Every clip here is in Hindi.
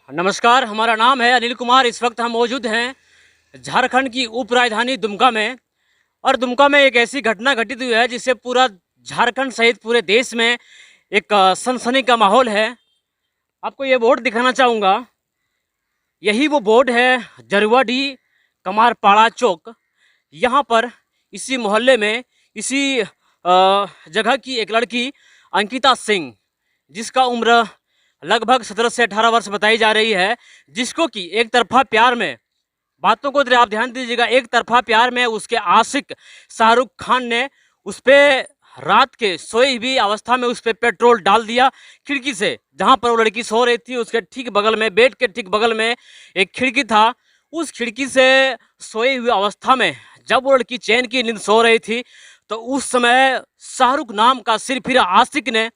नमस्कार, हमारा नाम है अनिल कुमार। इस वक्त हम मौजूद हैं झारखंड की उप राजधानी दुमका में। और दुमका में एक ऐसी घटना घटित हुई है जिससे पूरा झारखंड सहित पूरे देश में एक सनसनी का माहौल है। आपको ये बोर्ड दिखाना चाहूँगा। यही वो बोर्ड है, जरुआडीह कमारपाड़ा चौक। यहाँ पर इसी मोहल्ले में इसी जगह की एक लड़की अंकिता सिंह, जिसका उम्र लगभग 17 से 18 वर्ष बताई जा रही है, जिसको कि एक तरफा प्यार में, बातों को आप ध्यान दीजिएगा, एक तरफा प्यार में उसके आशिक शाहरुख खान ने उस पर रात के सोई हुई अवस्था में उस पर पेट्रोल डाल दिया खिड़की से। जहां पर वो लड़की सो रही थी उसके ठीक बगल में, बेड के ठीक बगल में एक खिड़की था। उस खिड़की से सोई हुई अवस्था में जब वो लड़की चैन की नींद सो रही थी तो उस समय शाहरुख नाम का सिरफिरा आशिक ने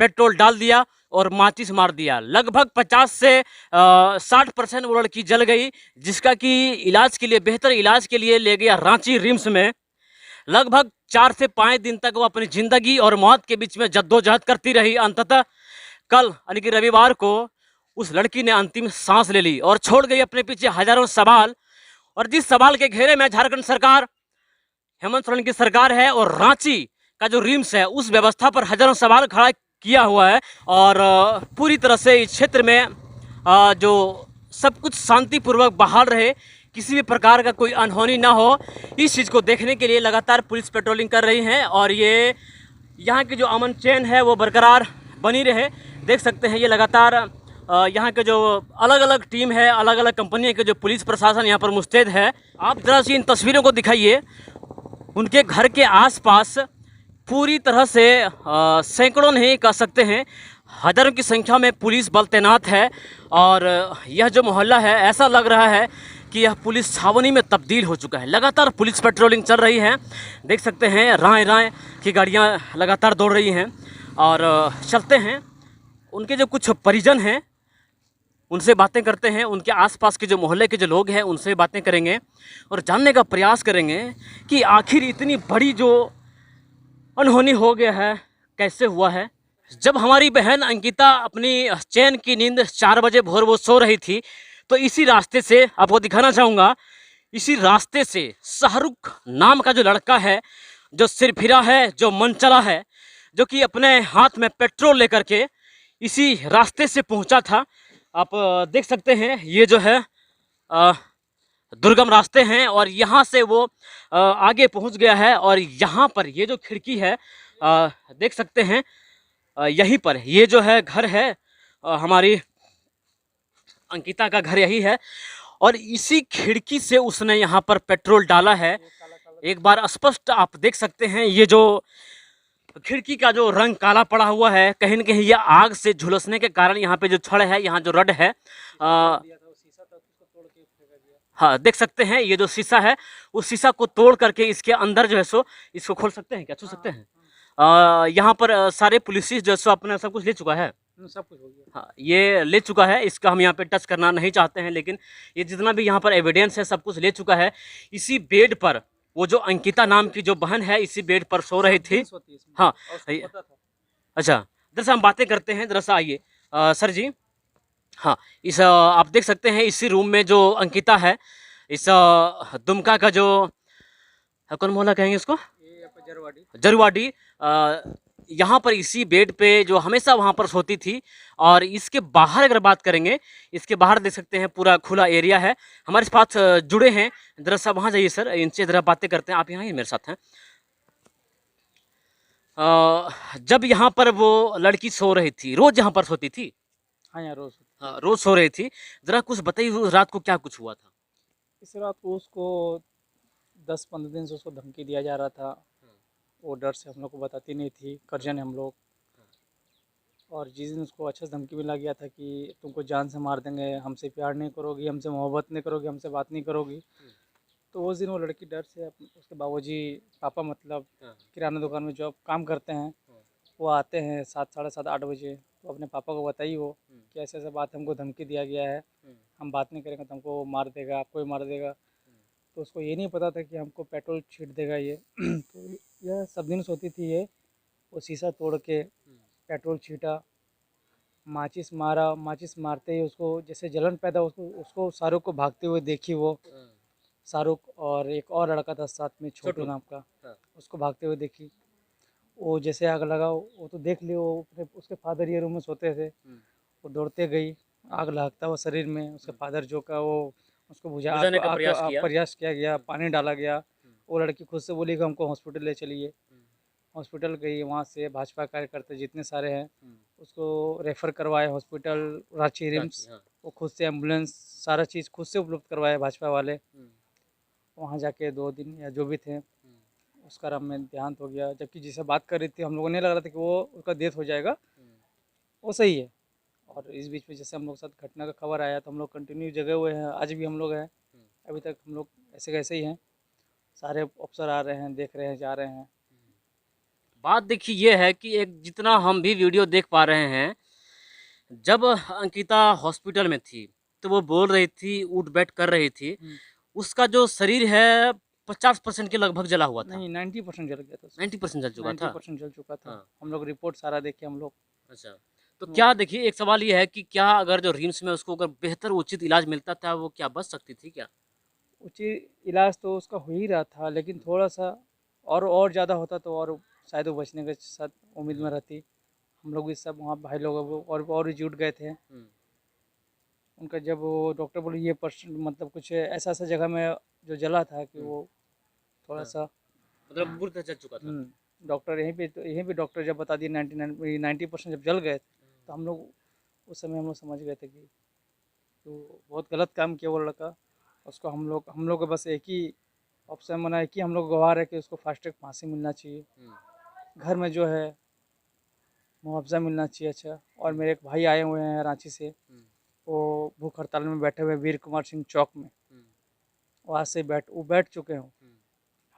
पेट्रोल डाल दिया और माचिस मार दिया। लगभग 50 से 60% वो लड़की जल गई, जिसका कि इलाज के लिए, बेहतर इलाज के लिए ले गया रांची रिम्स में। लगभग 4 से 5 दिन तक वो अपनी जिंदगी और मौत के बीच में जद्दोजहद करती रही। अंततः कल यानी कि रविवार को उस लड़की ने अंतिम सांस ले ली और छोड़ गई अपने पीछे हजारों सवाल। और जिस सवाल के घेरे में झारखंड सरकार, हेमंत सोरेन की सरकार है, और रांची का जो रिम्स है उस व्यवस्था पर हजारों सवाल खड़ा किया हुआ है। और पूरी तरह से इस क्षेत्र में जो सब कुछ शांतिपूर्वक बहाल रहे, किसी भी प्रकार का कोई अनहोनी ना हो, इस चीज़ को देखने के लिए लगातार पुलिस पेट्रोलिंग कर रही है। और ये यहाँ की जो अमन चैन है वो बरकरार बनी रहे। देख सकते हैं ये लगातार यहाँ के जो अलग अलग टीम है, अलग अलग कंपनियों के जो पुलिस प्रशासन यहाँ पर मुस्तैद है। आप जरा सी इन तस्वीरों को दिखाइए। उनके घर के आसपास पूरी तरह से सैकड़ों नहीं कह सकते हैं, हजारों की संख्या में पुलिस बल तैनात है। और यह जो मोहल्ला है, ऐसा लग रहा है कि यह पुलिस छावनी में तब्दील हो चुका है। लगातार पुलिस पेट्रोलिंग चल रही है। देख सकते हैं राय राय की गाड़ियां लगातार दौड़ रही हैं। और चलते हैं, उनके जो कुछ परिजन हैं उनसे बातें करते हैं, उनके आसपास के जो मोहल्ले के जो लोग हैं उनसे बातें करेंगे और जानने का प्रयास करेंगे कि आखिर इतनी बड़ी जो अनहोनी हो गया है कैसे हुआ है। जब हमारी बहन अंकिता अपनी चैन की नींद 4 बजे भोर वो सो रही थी तो इसी रास्ते से आपको दिखाना चाहूँगा, इसी रास्ते से शाहरुख नाम का जो लड़का है, जो सिरफिरा है, जो मनचला है, जो कि अपने हाथ में पेट्रोल लेकर के इसी रास्ते से पहुंचा था। आप देख सकते हैं ये जो है दुर्गम रास्ते हैं और यहाँ से वो आगे पहुँच गया है। और यहाँ पर ये जो खिड़की है देख सकते हैं, यहीं पर ये जो है घर है, हमारी अंकिता का घर यही है। और इसी खिड़की से उसने यहाँ पर पेट्रोल डाला है। एक बार स्पष्ट आप देख सकते हैं, ये जो खिड़की का जो रंग काला पड़ा हुआ है, कहीं न कहीं ये आग से झुलसने के कारण यहाँ पे जो छड़ है, यहाँ जो रड है, हाँ देख सकते हैं ये जो शीशा है उस शीशा को तोड़ करके इसके अंदर जो है सो इसको खोल सकते हैं, क्या छू सकते हैं। यहाँ पर सारे पुलिस जो है सो अपना सब कुछ ले चुका है, सब कुछ हो गया। हाँ ये ले चुका है। इसका हम यहाँ पे टच करना नहीं चाहते हैं, लेकिन ये जितना भी यहाँ पर एविडेंस है सब कुछ ले चुका है। इसी बेड पर वो जो अंकिता नाम की जो बहन है इसी बेड पर सो रही थी। हाँ अच्छा, दरअसल हम बातें करते हैं, दरअसल आइए सर जी। हाँ इस आप देख सकते हैं इसी रूम में जो अंकिता है, इस दुमका का जो कौन मोहल्ला कहेंगे इसको, जरुआडीह, यहाँ पर इसी बेड पे जो हमेशा वहाँ पर सोती थी। और इसके बाहर अगर बात करेंगे, इसके बाहर देख सकते हैं पूरा खुला एरिया है। हमारे पास जुड़े हैं, दरअसल वहाँ जाइए सर, इनसे ज़रा बातें करते हैं। आप यहाँ ही मेरे साथ हैं। जब यहाँ पर वो लड़की सो रही थी, रोज़ यहाँ पर सोती थी? हाँ यार रोज। हाँ रोज़ सो रही थी। ज़रा कुछ बताइए उस रात को क्या कुछ हुआ था? इस रात को उसको 10-15 दिन से उसको धमकी दिया जा रहा था। वो डर से हम लोग को बताती नहीं थी, करजन हम लोग। और जिस दिन उसको अच्छा से धमकी मिला गया था कि तुमको जान से मार देंगे, हमसे प्यार नहीं करोगी, हमसे मोहब्बत नहीं करोगी, हमसे बात नहीं करोगी, तो उस दिन वो लड़की डर से उसके बाबूजी, पापा मतलब किराना दुकान में जॉब काम करते हैं, वो आते हैं 7, साढ़े 7, 8 बजे। तो अपने पापा को बताई वो कि ऐसे ऐसे बात, हमको धमकी दिया गया है, हम बात नहीं करेंगे तो हमको मार देगा, आपको भी मार देगा। तो उसको ये नहीं पता था कि हमको पेट्रोल छीट देगा ये। तो यह सब दिन सोती थी ये, वो शीशा तोड़ के पेट्रोल छीटा। माचिस मारा, माचिस मारते ही उसको जैसे जलन पैदा, उसको उसको शाहरुख को भागते हुए देखी वो, शाहरुख और एक और लड़का था साथ में छोटू छोटू। नाम का, हाँ। उसको भागते हुए देखी। वो जैसे आग लगा वो तो देख लियो, वो अपने उसके फादर ये रूम में सोते थे, वो दौड़ते गई, आग लगता हुआ शरीर में, उसके फादर जो का वो उसको बुझा आग बुझाने का आग प्रयास आग किया। प्रयास किया गया, पानी डाला गया। वो लड़की खुद से बोली कि हमको हॉस्पिटल ले चलिए। हॉस्पिटल गई, वहाँ से भाजपा कार्यकर्ता जितने सारे हैं उसको रेफ़र करवाए हॉस्पिटल रांची रिम्स। हाँ। वो खुद से एम्बुलेंस सारा चीज़ खुद से उपलब्ध करवाए भाजपा वाले। वहाँ जाके 2 दिन या जो भी थे उसका राम में देहांत हो गया, जबकि जिससे बात कर रही थी हम लोगों को नहीं लग रहा था कि वो उसका डेथ हो जाएगा, वो सही है। और इस बीच में जैसे हम लोग के साथ घटना का खबर आया तो हम लोग कंटिन्यू जगे हुए हैं, आज भी हम लोग हैं, अभी तक हम लोग ऐसे कैसे ही हैं। सारे अफसर आ रहे हैं, देख रहे हैं, जा रहे हैं। बात देखिए ये है कि एक जितना हम भी वीडियो देख पा रहे हैं, जब अंकिता हॉस्पिटल में थी तो वो बोल रही थी, उठ बैठ कर रही थी, उसका जो शरीर है 50% के लगभग जला हुआ था। नहीं 90% जल गया था, 90% जल चुका था। 90% जल चुका था। हाँ। हम लोग रिपोर्ट सारा देखे हम लोग। अच्छा, तो क्या देखिए एक सवाल ये है कि क्या अगर जो रिम्स में उसको अगर बेहतर उचित इलाज मिलता था, वो क्या बच सकती थी क्या? उचित इलाज तो उसका हो ही रहा था, लेकिन थोड़ा सा और ज़्यादा होता तो और शायद वो बचने के साथ उम्मीद में रहती। हम लोग भी सब वहाँ भाई लोग वो और भी जुट गए थे। उनका जब वो डॉक्टर बोले ये परसेंट मतलब कुछ ऐसा ऐसा जगह में जो जला था कि वो थोड़ा हाँ। सा मतलब पूरी तरह जल चुका था। डॉक्टर यहीं पे डॉक्टर जब बता दिए 90% जब जल गए तो हम लोग उस समय हम लोग समझ गए थे कि तो बहुत गलत काम किया वो लड़का। उसको हम लोग को बस एक ही ऑप्शन बना है कि हम लोग गवाह है कि उसको फास्ट ट्रैक फांसी मिलना चाहिए, घर में जो है मुआवजा मिलना चाहिए। अच्छा, और मेरे एक भाई आए हुए हैं रांची से, वो भूख हड़ताल में बैठे हुए वीर कुमार सिंह चौक में, वहाँ से वो बैठ चुके हों।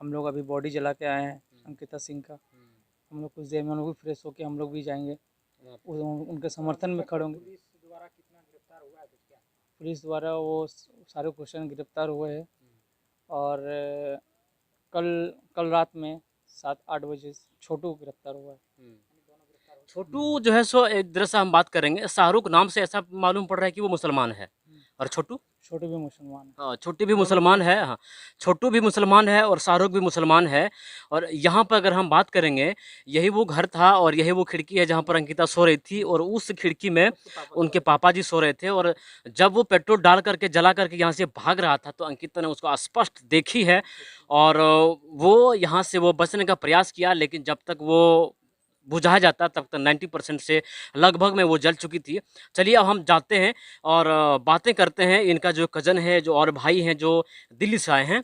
हम लोग अभी बॉडी जला के आए हैं अंकिता सिंह का। हम लोग कुछ देर में हम लोग भी फ्रेश होके हम लोग भी जाएंगे, उनके समर्थन में खड़े होंगे। पुलिस द्वारा वो सारे क्वेश्चन गिरफ्तार हुए हैं, और कल कल रात में 7-8 बजे छोटू गिरफ्तार हुआ है। छोटू जो है सो एक तरह से हम बात करेंगे, शाहरुख नाम से ऐसा मालूम पड़ रहा है कि वो मुसलमान है। और छोटू? छोटू भी मुसलमान है। हाँ, छोटू भी मुसलमान है। हाँ, छोटू भी मुसलमान है और शाहरुख भी मुसलमान है। और यहाँ पर अगर हम बात करेंगे, यही वो घर था और यही वो खिड़की है जहाँ पर अंकिता सो रही थी, और उस खिड़की में उनके पापा जी सो रहे थे। और जब वो पेट्रोल डाल करके जला करके यहाँ से भाग रहा था तो अंकिता ने उसको स्पष्ट देखी है, और वो यहाँ से वो बचने का प्रयास किया, लेकिन जब तक वो बुझाया जाता तब तक 90% से लगभग में वो जल चुकी थी। चलिए अब हम जाते हैं और बातें करते हैं। इनका जो कज़न है, जो और भाई हैं, जो दिल्ली से आए हैं,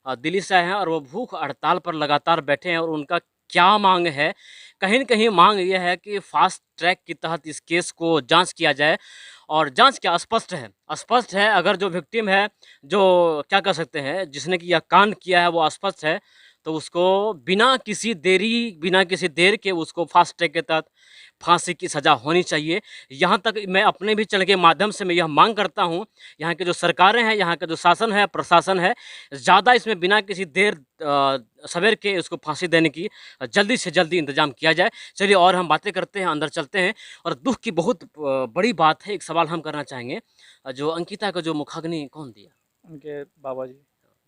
दिल्ली से आए हैं और वो भूख हड़ताल पर लगातार बैठे हैं। और उनका क्या मांग है? कहीं न कहीं मांग ये है कि फास्ट ट्रैक के तहत इस केस को जांच किया जाए। और जांच क्या, स्पष्ट है। अगर जो विक्टिम है, जो क्या कह सकते हैं, जिसने कि यह कांड किया है, वो स्पष्ट है, तो उसको बिना किसी देर के उसको फास्ट ट्रैक के तहत फांसी की सज़ा होनी चाहिए। यहाँ तक मैं अपने भी चैनल के माध्यम से मैं यह मांग करता हूँ, यहाँ के जो सरकारें हैं, यहाँ का जो शासन है, प्रशासन है, ज़्यादा इसमें बिना किसी देर सवेर के उसको फांसी देने की जल्दी से जल्दी इंतजाम किया जाए। चलिए और हम बातें करते हैं, अंदर चलते हैं। और दुख की बहुत बड़ी बात है, एक सवाल हम करना चाहेंगे, जो अंकिता का जो मुखाग्नि कौन दिया? उनके बाबा जी।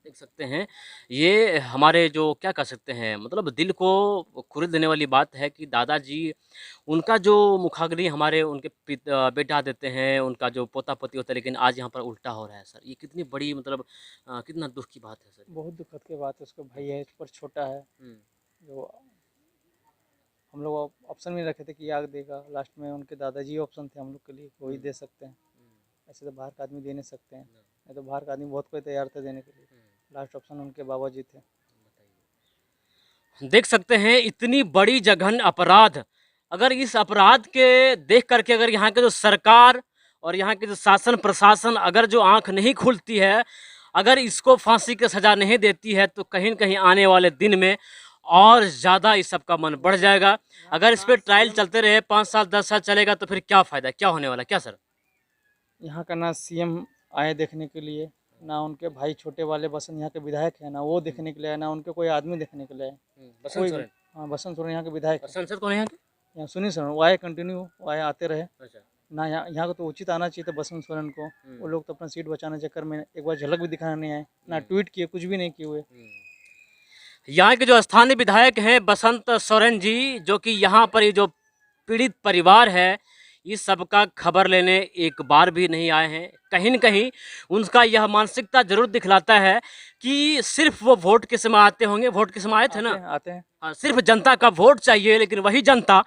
देख सकते हैं, ये हमारे जो क्या कह सकते हैं, मतलब दिल को खुरिद देने वाली बात है कि दादाजी, उनका जो मुखाग्नि हमारे उनके बेटा देते हैं, उनका जो पोता-पोती होता है, लेकिन आज यहाँ पर उल्टा हो रहा है सर। ये कितनी बड़ी मतलब कितना दुःख की बात है सर। बहुत दुखद की बात है, उसका भाई है पर छोटा है, जो हम लोग ऑप्शन में रखे थे कि आग देगा, लास्ट में उनके दादाजी ऑप्शन थे हम लोग के लिए, वही दे सकते हैं। ऐसे तो बाहर का आदमी दे नहीं सकते हैं, नहीं तो बाहर का आदमी बहुत कोई तैयार था देने के लिए। लास्ट ऑप्शन उनके बाबा जी थे। देख सकते हैं इतनी बड़ी जघन्य अपराध, अगर इस अपराध के देख करके अगर यहाँ के जो सरकार और यहाँ के जो शासन प्रशासन अगर जो आंख नहीं खुलती है, अगर इसको फांसी की सज़ा नहीं देती है, तो कहीं न कहीं आने वाले दिन में और ज़्यादा इस सब का मन बढ़ जाएगा। अगर इस पर ट्रायल चलते रहे 5 साल 10 साल चलेगा तो फिर क्या फ़ायदा, क्या होने वाला, क्या सर? यहाँ का ना सीएम आए देखने के लिए, ना उनके भाई छोटे वाले बसंत यहाँ के विधायक हैं, ना वो देखने के लिए आए, ना उनके कोई आदमी देखने के लिए आए। बसंत कोई सोरेन? हाँ, बसंत सोरेन यहाँ के विधायक हैं। संसद कौन है यहाँ के? यहाँ सुनील सर वो आए कंटिन्यू, वो आए आते रहे। अच्छा। ना यहाँ को तो उचित आना चाहिए था बसंत सोरेन को। वो लोग तो अपना सीट बचाने के चक्कर में एक बार झलक भी दिखाने नहीं आए, ना ट्वीट किए, कुछ भी नहीं किए हुए। यहाँ के जो स्थानीय विधायक हैं बसंत सोरेन जी, जो कि यहाँ पर ये जो पीड़ित परिवार है इस सब का खबर लेने एक बार भी नहीं आए हैं। कहीं न कहीं उनका यह मानसिकता जरूर दिखलाता है कि सिर्फ वो वोट के समय आते होंगे। वोट के समय आए थे ना, आते हैं। हाँ, सिर्फ जनता का वोट चाहिए, लेकिन वही जनता,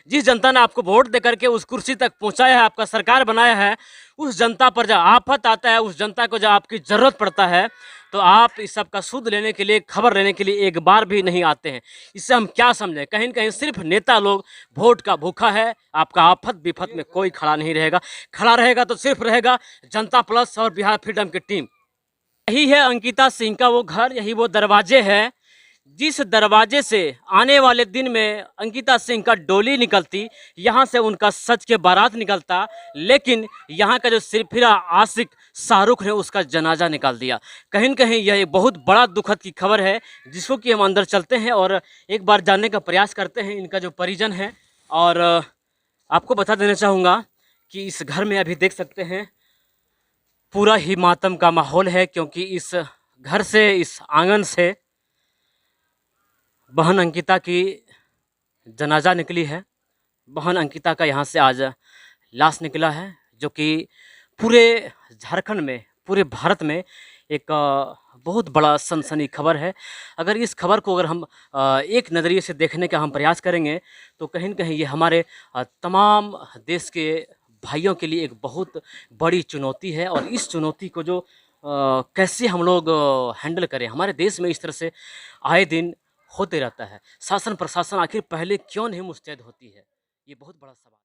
जिस जनता ने आपको वोट दे करके उस कुर्सी तक पहुंचाया है, आपका सरकार बनाया है, उस जनता पर जब आफत आता है, उस जनता को जब आपकी ज़रूरत पड़ता है, तो आप इस सब का सुध लेने के लिए, खबर लेने के लिए एक बार भी नहीं आते हैं। इससे हम क्या समझें? कहीं न कहीं सिर्फ नेता लोग वोट का भूखा है। आपका आफत विपत में कोई खड़ा नहीं रहेगा। खड़ा रहेगा तो सिर्फ रहेगा जनता प्लस और बिहार फ्रीडम की टीम। यही है अंकिता सिंह का वो घर, यही वो दरवाजे है जिस दरवाजे से आने वाले दिन में अंकिता सिंह का डोली निकलती, यहाँ से उनका सच के बारात निकलता, लेकिन यहाँ का जो सिरफिरा आशिक शाहरुख ने उसका जनाजा निकाल दिया। कहीं न कहीं यह एक बहुत बड़ा दुखद की खबर है, जिसको कि हम अंदर चलते हैं और एक बार जानने का प्रयास करते हैं इनका जो परिजन है। और आपको बता देना चाहूँगा कि इस घर में अभी देख सकते हैं पूरा ही मातम का माहौल है, क्योंकि इस घर से, इस आंगन से बहन अंकिता की जनाजा निकली है। बहन अंकिता का यहाँ से आज लाश निकला है, जो कि पूरे झारखंड में, पूरे भारत में एक बहुत बड़ा सनसनी खबर है। अगर इस खबर को अगर हम एक नज़रिए से देखने का हम प्रयास करेंगे तो कहीं न कहीं ये हमारे तमाम देश के भाइयों के लिए एक बहुत बड़ी चुनौती है। और इस चुनौती को जो कैसे हम लोग हैंडल करें, हमारे देश में इस तरह से आए दिन होते रहता है। शासन प्रशासन आखिर पहले क्यों नहीं मुस्तैद होती है, ये बहुत बड़ा सवाल है।